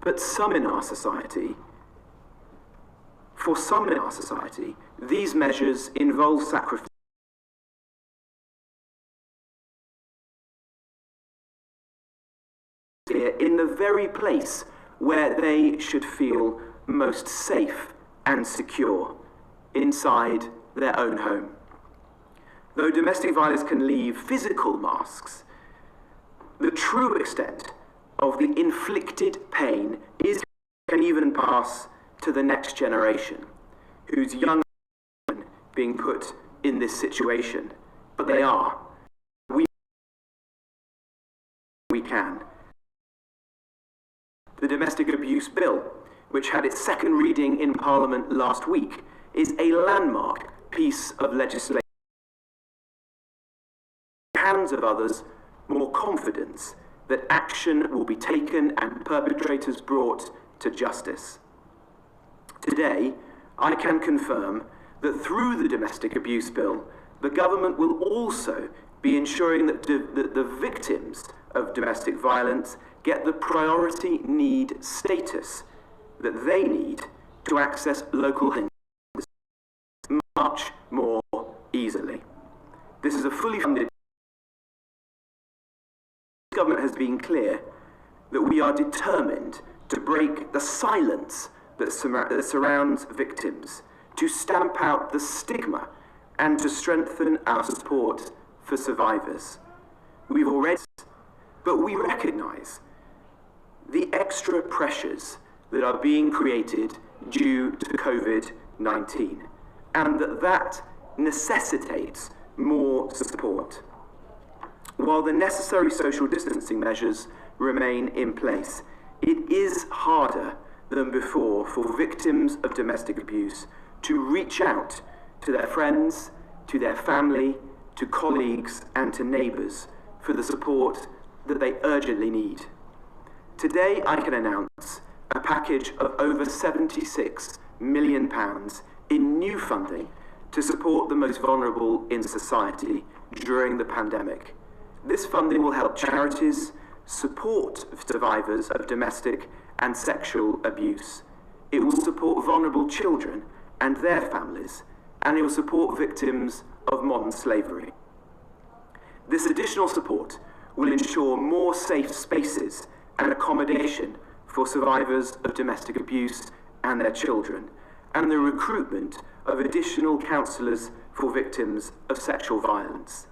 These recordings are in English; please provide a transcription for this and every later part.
But some in our society, for some in our society, these measures involve sacrifice in the very place where they should feel most safe and secure, inside their own home. Though domestic violence can leave physical masks, the true extent of the inflicted pain can even pass to the next generation, whose young children being put in this situation. But they are. We can. The Domestic Abuse Bill, which had its second reading in Parliament last week, is a landmark piece of legislation. In the hands of others, more confidence that action will be taken and perpetrators brought to justice. Today, I can confirm that through the Domestic Abuse Bill, the government will also be ensuring that the victims of domestic violence get the priority need status that they need to access local health much more easily. This is a fully funded. The government has been clear that we are determined to break the silence that surrounds victims, to stamp out the stigma and to strengthen our support for survivors. We've already, but we recognise the extra pressures that are being created due to COVID-19, and that necessitates more support. While the necessary social distancing measures remain in place, it is harder than before for victims of domestic abuse to reach out to their friends, to their family, to colleagues and to neighbours for the support that they urgently need. Today I can announce a package of over £76 million in new funding to support the most vulnerable in society during the pandemic. This funding will help charities support survivors of domestic and sexual abuse. It will support vulnerable children and their families, and it will support victims of modern slavery. This additional support will ensure more safe spaces and accommodation for survivors of domestic abuse and their children, and the recruitment of additional counsellors for victims of sexual violence.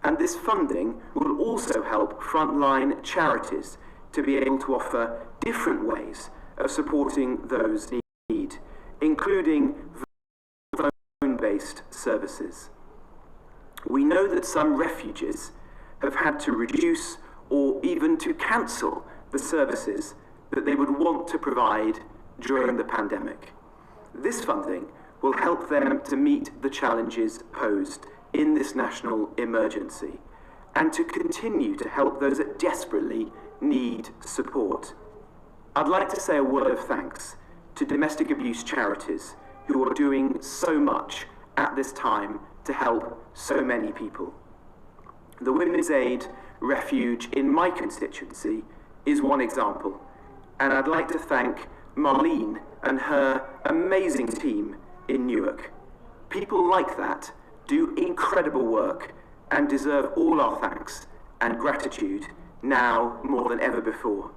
And this funding will also help frontline charities to be able to offer different ways of supporting those in need, including phone-based services. We know that some refugees have had to reduce or even to cancel the services that they would want to provide during the pandemic. This funding will help them to meet the challenges posed in this national emergency and to continue to help those that desperately need support. I'd like to say a word of thanks to domestic abuse charities who are doing so much at this time to help so many people. The Women's Aid Refuge in my constituency is one example, and I'd like to thank Marlene and her amazing team in Newark. People like that do incredible work and deserve all our thanks and gratitude now more than ever before.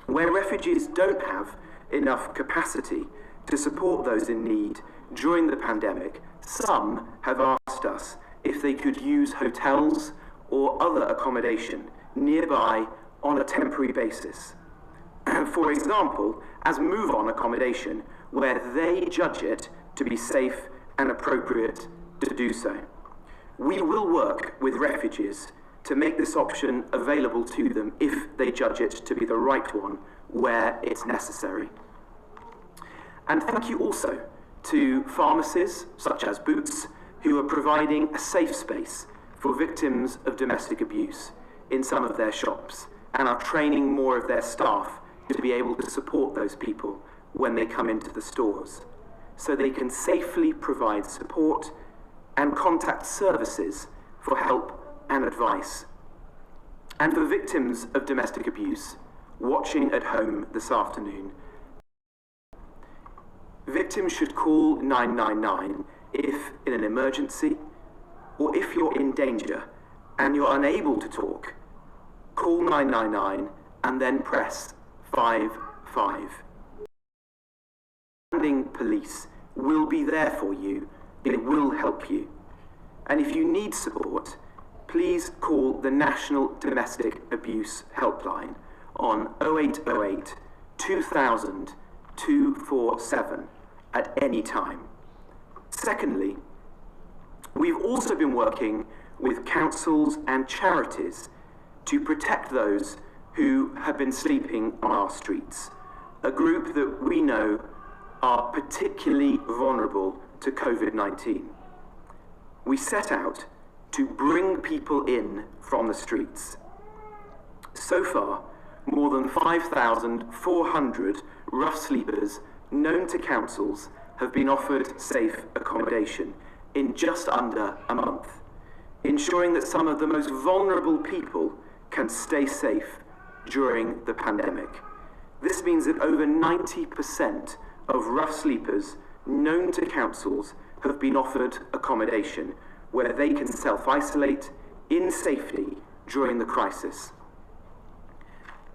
Where refugees don't have enough capacity to support those in need during the pandemic, some have asked us if they could use hotels or other accommodation nearby on a temporary basis. For example, as move-on accommodation where they judge it to be safe and appropriate to do so. We will work with refugees to make this option available to them if they judge it to be the right one where it's necessary. And thank you also to pharmacies such as Boots who are providing a safe space for victims of domestic abuse in some of their shops and are training more of their staff to be able to support those people when they come into the stores, so they can safely provide support and contact services for help and advice. And for victims of domestic abuse, watching at home this afternoon. Victims should call 999 if in an emergency, or if you're in danger and you're unable to talk. Call 999 and then press 55. Standing police will be there for you. It will help you. And if you need support, please call the National Domestic Abuse Helpline on 0808 2000 247 at any time. Secondly, we've also been working with councils and charities to protect those who have been sleeping on our streets, a group that we know are particularly vulnerable to COVID-19. We set out to bring people in from the streets. So far, more than 5,400 rough sleepers known to councils have been offered safe accommodation in just under a month, ensuring that some of the most vulnerable people can stay safe during the pandemic. This means that over 90% of rough sleepers known to councils have been offered accommodation where they can self-isolate in safety during the crisis.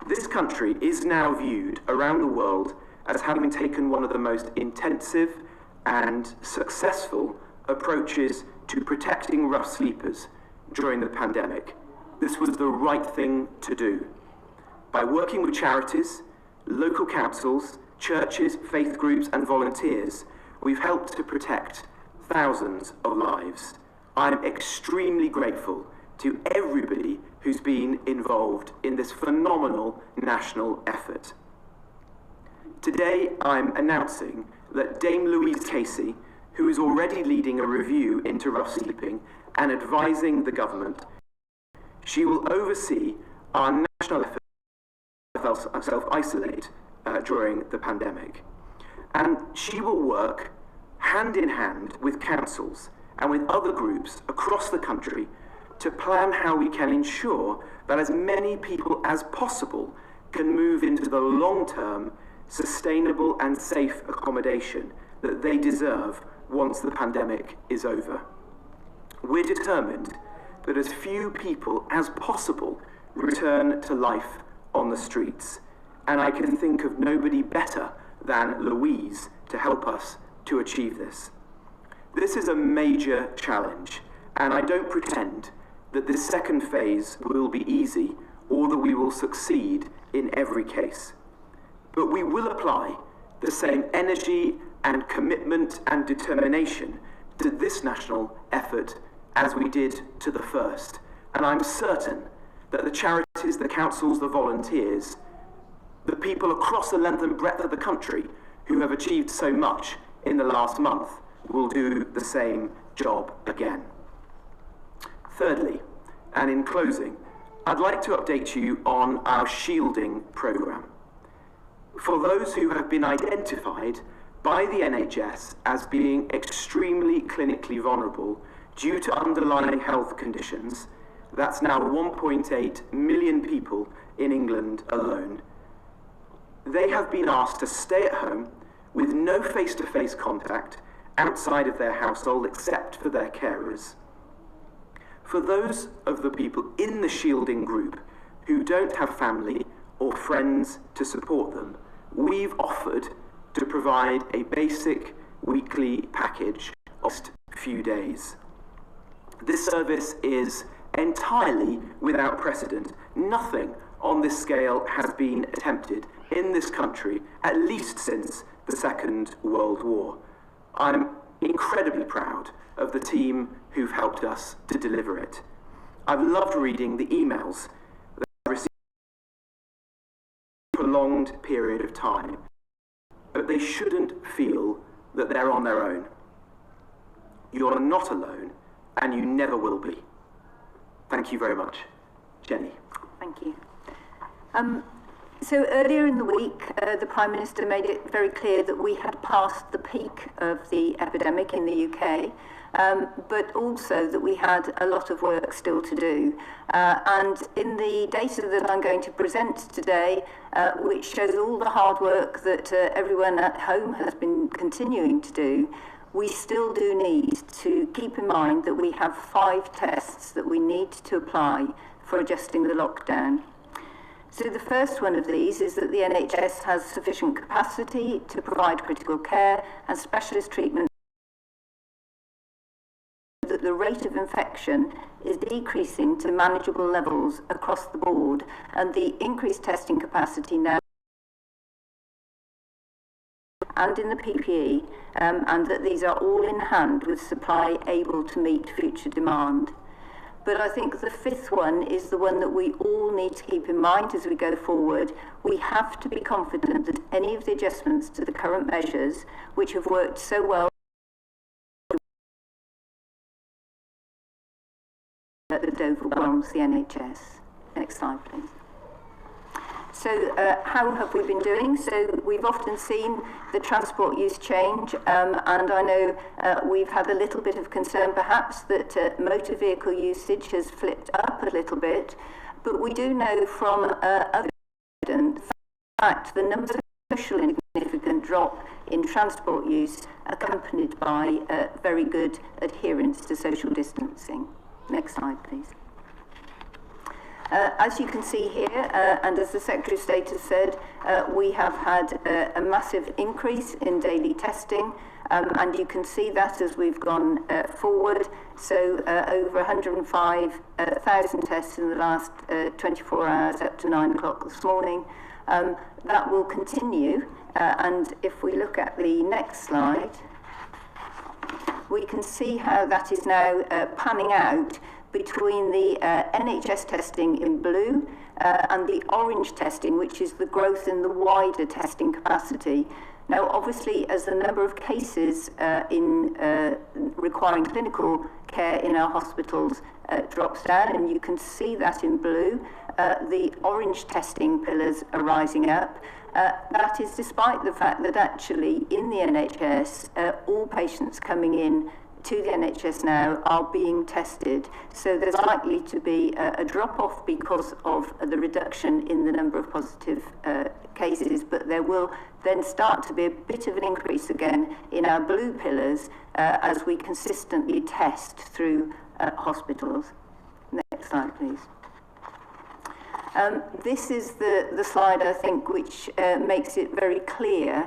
This country is now viewed around the world as having taken one of the most intensive and successful approaches to protecting rough sleepers during the pandemic. This was the right thing to do. By working with charities, local councils, churches, faith groups and volunteers, we've helped to protect thousands of lives. I'm extremely grateful to everybody who's been involved in this phenomenal national effort. Today, I'm announcing that Dame Louise Casey, who is already leading a review into rough sleeping and advising the government, she will oversee our national effort to self-isolate during the pandemic. And she will work hand in hand with councils and with other groups across the country to plan how we can ensure that as many people as possible can move into the long-term, sustainable and safe accommodation that they deserve once the pandemic is over. We're determined that as few people as possible return to life on the streets, and I can think of nobody better than Louise to help us to achieve this. This is a major challenge, and I don't pretend that this second phase will be easy or that we will succeed in every case. But we will apply the same energy and commitment and determination to this national effort as we did to the first. And I'm certain that the charities, the councils, the volunteers, the people across the length and breadth of the country who have achieved so much in the last month will do the same job again. Thirdly, and in closing, I'd like to update you on our shielding programme. For those who have been identified by the NHS as being extremely clinically vulnerable due to underlying health conditions, that's now 1.8 million people in England alone, they have been asked to stay at home with no face-to-face contact outside of their household except for their carers. For those of the people in the shielding group who don't have family or friends to support them, we've offered to provide a basic weekly package of a few days. This service is entirely without precedent. Nothing on this scale has been attempted in this country, at least since the Second World War. I'm incredibly proud of the team who've helped us to deliver it. I've loved reading the emails that I've received for a prolonged period of time, but they shouldn't feel that they're on their own. You're not alone, and you never will be. Thank you very much. Jenny. Thank you. So earlier in the week, the Prime Minister made it very clear that we had passed the peak of the epidemic in the UK, but also that we had a lot of work still to do. And in the data that I'm going to present today, which shows all the hard work that everyone at home has been continuing to do, we still do need to keep in mind that we have 5 tests that we need to apply for adjusting the lockdown. So the first one of these is that the NHS has sufficient capacity to provide critical care and specialist treatment, that the rate of infection is decreasing to manageable levels across the board, and the increased testing capacity now and in the PPE, and that these are all in hand with supply able to meet future demand. But I think the 5th one is the one that we all need to keep in mind as we go forward. We have to be confident that any of the adjustments to the current measures, which have worked so well, that overwhelms the NHS. Next slide, please. So how have we been doing? So we've often seen the transport use change, and I know we've had a little bit of concern perhaps that motor vehicle usage has flipped up a little bit, but we do know from other evidence, in fact, the number of social significant drop in transport use accompanied by very good adherence to social distancing. Next slide, please. As you can see here, and as the Secretary of State has said, we have had a massive increase in daily testing, and you can see that as we've gone forward. So over 105,000 tests in the last 24 hours up to 9 o'clock this morning. That will continue, and if we look at the next slide, we can see how that is now panning out between the NHS testing in blue and the orange testing, which is the growth in the wider testing capacity. Now, obviously, as the number of cases requiring clinical care in our hospitals drops down, and you can see that in blue, the orange testing pillars are rising up. That is despite the fact that actually in the NHS, all patients coming in to the NHS now are being tested. So there's likely to be a drop-off because of the reduction in the number of positive cases, but there will then start to be a bit of an increase again in our blue pillars as we consistently test through hospitals. Next slide, please. This is the slide, I think, which makes it very clear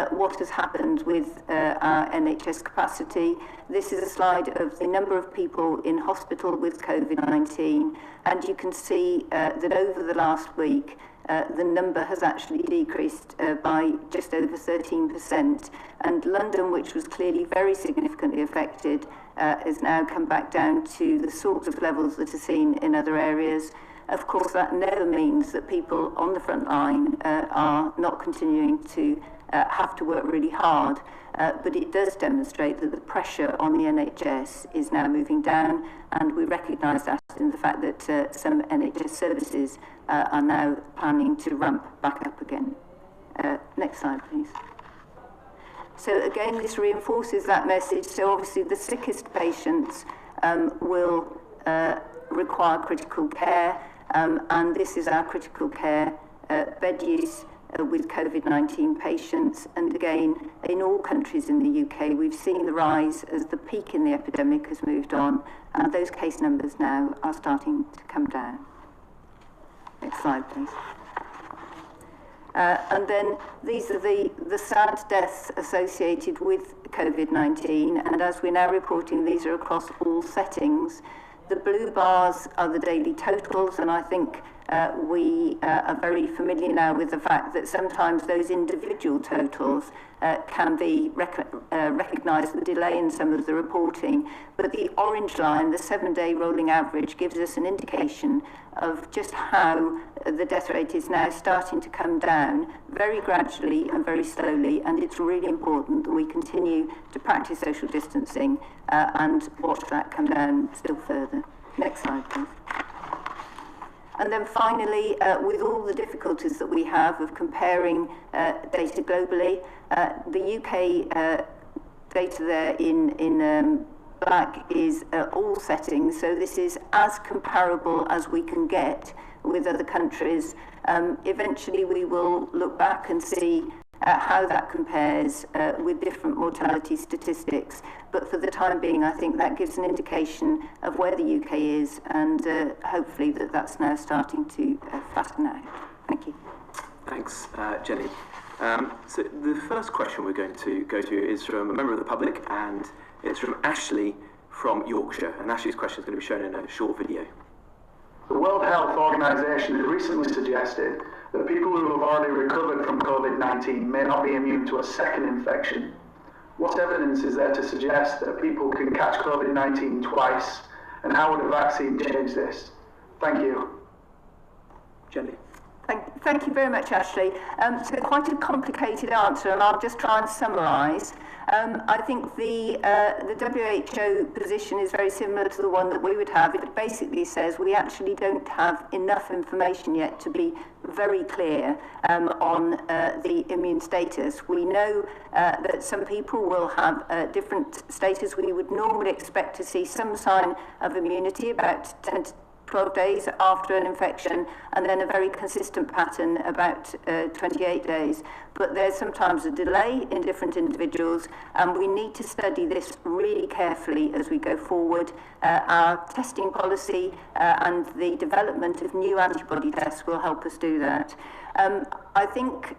what has happened with our NHS capacity. This is a slide of the number of people in hospital with COVID-19, and you can see that over the last week, the number has actually decreased by just over 13%, and London, which was clearly very significantly affected, has now come back down to the sorts of levels that are seen in other areas. Of course, that never means that people on the front line are not continuing to have to work really hard, but it does demonstrate that the pressure on the NHS is now moving down, and we recognise that in the fact that some NHS services are now planning to ramp back up again. Next slide, please. So again, this reinforces that message. So obviously the sickest patients will require critical care, and this is our critical care bed use with COVID-19 patients. And again, in all countries in the UK, we've seen the rise as the peak in the epidemic has moved on, and those case numbers now are starting to come down. Next slide, please. And then these are the sad deaths associated with COVID-19, and as we're now reporting, these are across all settings. The blue bars are the daily totals, and I think we are very familiar now with the fact that sometimes those individual totals can be recognised, the delay in some of the reporting. But the orange line, the 7-day rolling average, gives us an indication of just how the death rate is now starting to come down very gradually and very slowly, and it's really important that we continue to practice social distancing and watch that come down still further. Next slide, please. And then finally, with all the difficulties that we have of comparing data globally, the UK data there in black is all settings, so this is as comparable as we can get with other countries. Eventually we will look back and see how that compares with different mortality statistics, but for the time being I think that gives an indication of where the UK is, and hopefully that's now starting to flatten out. Thank you. Thanks, Jenny. So the first question we're going to go to is from a member of the public, and it's from Ashley from Yorkshire, and Ashley's question is going to be shown in a short video. The World Health Organization has recently suggested that people who have already recovered from COVID-19 may not be immune to a second infection. What evidence is there to suggest that people can catch COVID-19 twice, and how would a vaccine change this? Thank you. Jenny. Thank you very much, Ashley. So quite a complicated answer, and I'll just try and summarise. I think the WHO position is very similar to the one that we would have. It basically says we actually don't have enough information yet to be very clear on the immune status. We know that some people will have different status. We would normally expect to see some sign of immunity about 10 to 12 days after an infection, and then a very consistent pattern about 28 days. But there's sometimes a delay in different individuals, and we need to study this really carefully as we go forward. Our testing policy and the development of new antibody tests will help us do that. I think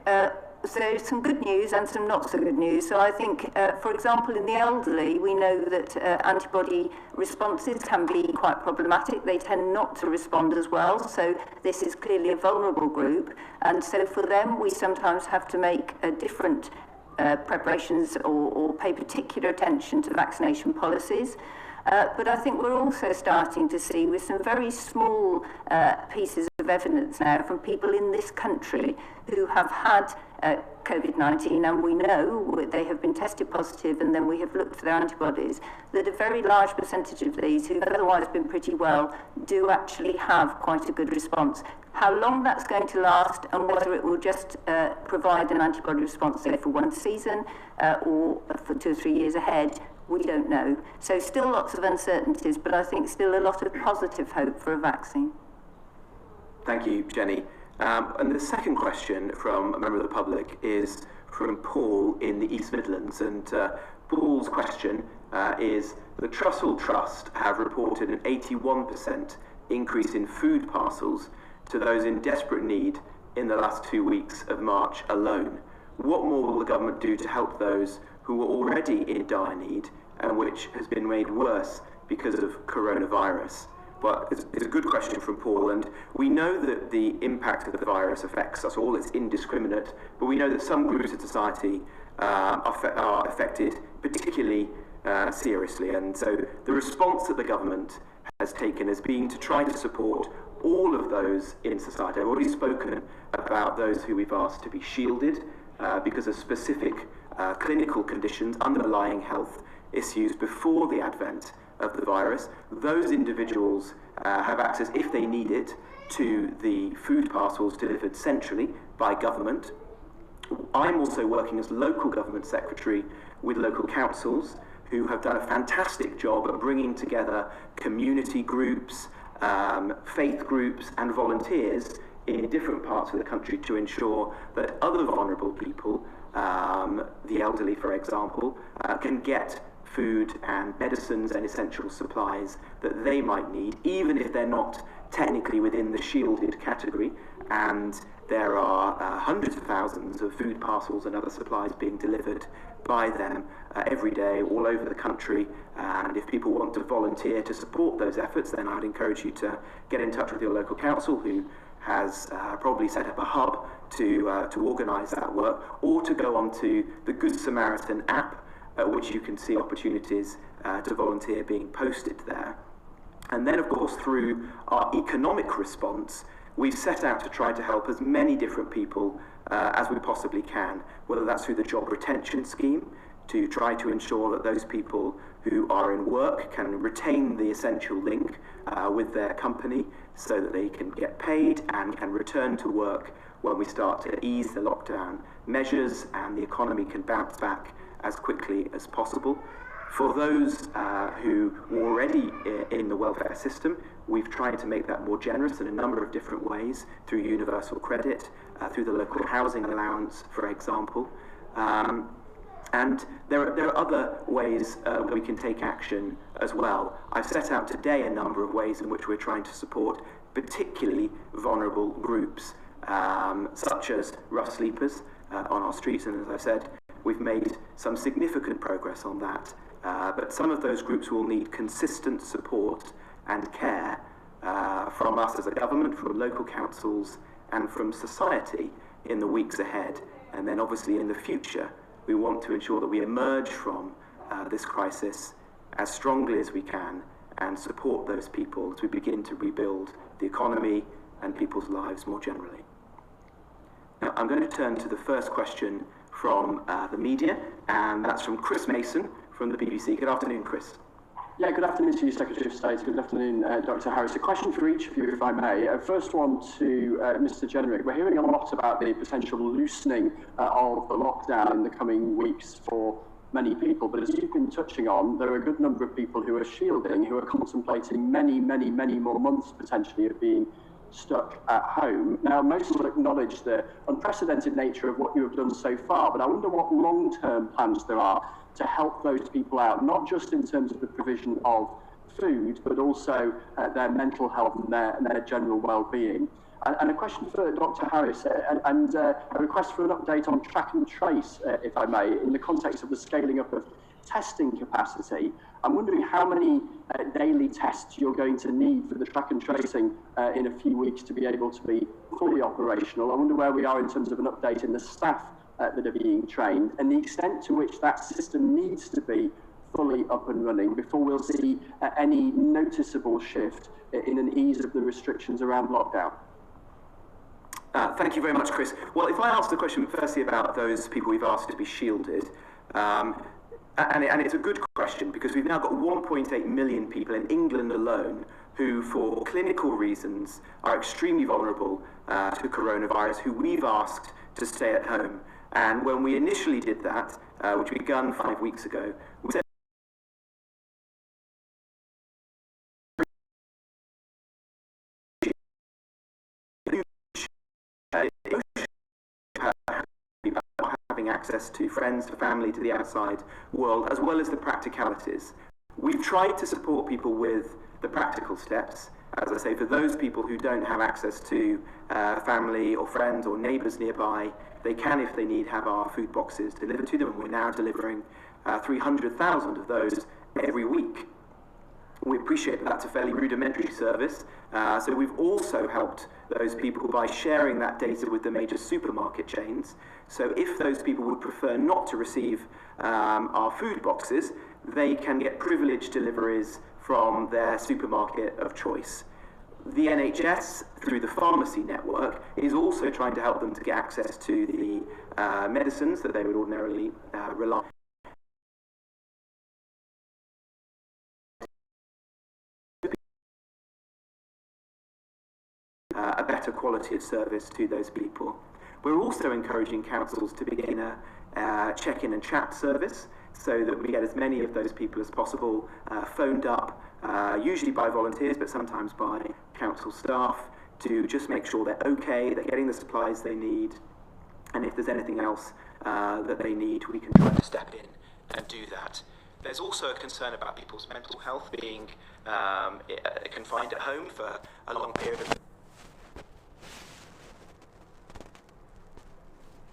so there's some good news and some not so good news. So I think, for example, in the elderly, we know that antibody responses can be quite problematic. They tend not to respond as well. So this is clearly a vulnerable group. And so for them, we sometimes have to make different preparations or pay particular attention to vaccination policies. But I think we're also starting to see, with some very small pieces of evidence now from people in this country who have had COVID-19, and we know they have been tested positive, and then we have looked at their antibodies, that a very large percentage of these who've otherwise been pretty well do actually have quite a good response. How long that's going to last, and whether it will just provide an antibody response, say, for one season or for 2 or 3 years ahead, we don't know. So still lots of uncertainties, but I think still a lot of positive hope for a vaccine. Thank you, Jenny. And the second question from a member of the public is from Paul in the East Midlands. And Paul's question is, the Trussell Trust have reported an 81% increase in food parcels to those in desperate need in the last 2 weeks of March alone. What more will the government do to help those who were already in dire need and which has been made worse because of coronavirus? Well, it's a good question from Paul, and we know that the impact of the virus affects us all. It's indiscriminate, but we know that some groups of society are affected particularly seriously, and so the response that the government has taken has been to try to support all of those in society. I've already spoken about those who we've asked to be shielded because of specific clinical conditions, underlying health issues before the advent of the virus. Those individuals have access, if they need it, to the food parcels delivered centrally by government. I'm also working as local government secretary with local councils who have done a fantastic job at bringing together community groups, faith groups and volunteers in different parts of the country to ensure that other vulnerable people, the elderly for example, can get food and medicines and essential supplies that they might need, even if they're not technically within the shielded category. And there are hundreds of thousands of food parcels and other supplies being delivered by them every day all over the country. And if people want to volunteer to support those efforts, then I'd encourage you to get in touch with your local council, who has probably set up a hub to organise that work, or to go onto the Good Samaritan app, which you can see opportunities to volunteer being posted there. And then, of course, through our economic response, we've set out to try to help as many different people as we possibly can, whether that's through the job retention scheme, to try to ensure that those people who are in work can retain the essential link with their company so that they can get paid and can return to work when we start to ease the lockdown measures and the economy can bounce back as quickly as possible. For those who were already in the welfare system, we've tried to make that more generous in a number of different ways, through universal credit, through the local housing allowance, for example. And there are other ways that we can take action as well. I've set out today a number of ways in which we're trying to support particularly vulnerable groups, such as rough sleepers on our streets, and as I said, we've made some significant progress on that. But some of those groups will need consistent support and care from us as a government, from local councils, and from society in the weeks ahead. And then obviously in the future, we want to ensure that we emerge from this crisis as strongly as we can and support those people as we begin to rebuild the economy and people's lives more generally. Now, I'm going to turn to the first question from the media, and that's from Chris Mason from the BBC. Good afternoon, Chris. Yeah, good afternoon to you, Secretary of State. Good afternoon, Dr. Harris. A question for each of you, if I may. First one to Mr. Jenrick. We're hearing a lot about the potential loosening of the lockdown in the coming weeks for many people, but as you've been touching on, there are a good number of people who are shielding, who are contemplating many more months potentially of being stuck at home. Now, most will acknowledge the unprecedented nature of what you have done so far, but I wonder what long-term plans there are to help those people out, not just in terms of the provision of food, but also their mental health and their general well-being. And a question for Dr. Harris, and a request for an update on track and trace, if I may, in the context of the scaling up of testing capacity. I'm wondering how many daily tests you're going to need for the track and tracing in a few weeks to be able to be fully operational. I wonder where we are in terms of an update in the staff that are being trained and the extent to which that system needs to be fully up and running before we'll see any noticeable shift in an ease of the restrictions around lockdown. Thank you very much, Chris. Well, if I ask the question firstly about those people we've asked to be shielded, and it's a good question because we've now got 1.8 million people in England alone who, for clinical reasons, are extremely vulnerable to coronavirus, who we've asked to stay at home. And when we initially did that, which began 5 weeks ago, we said having access to friends, to family, to the outside world, as well as the practicalities. We've tried to support people with the practical steps. As I say, for those people who don't have access to family or friends or neighbours nearby, they can, if they need, have our food boxes delivered to them, and we're now delivering 300,000 of those every week. We appreciate that that's a fairly rudimentary service, so we've also helped those people by sharing that data with the major supermarket chains. So if those people would prefer not to receive our food boxes, they can get privileged deliveries from their supermarket of choice. The NHS, through the pharmacy network, is also trying to help them to get access to the medicines that they would ordinarily rely on. A better quality of service to those people. We're also encouraging councils to begin a check-in and chat service so that we get as many of those people as possible phoned up, usually by volunteers, but sometimes by council staff, to just make sure they're okay, they're getting the supplies they need, and if there's anything else that they need, we can try to step in and do that. There's also a concern about people's mental health being confined at home for a long period of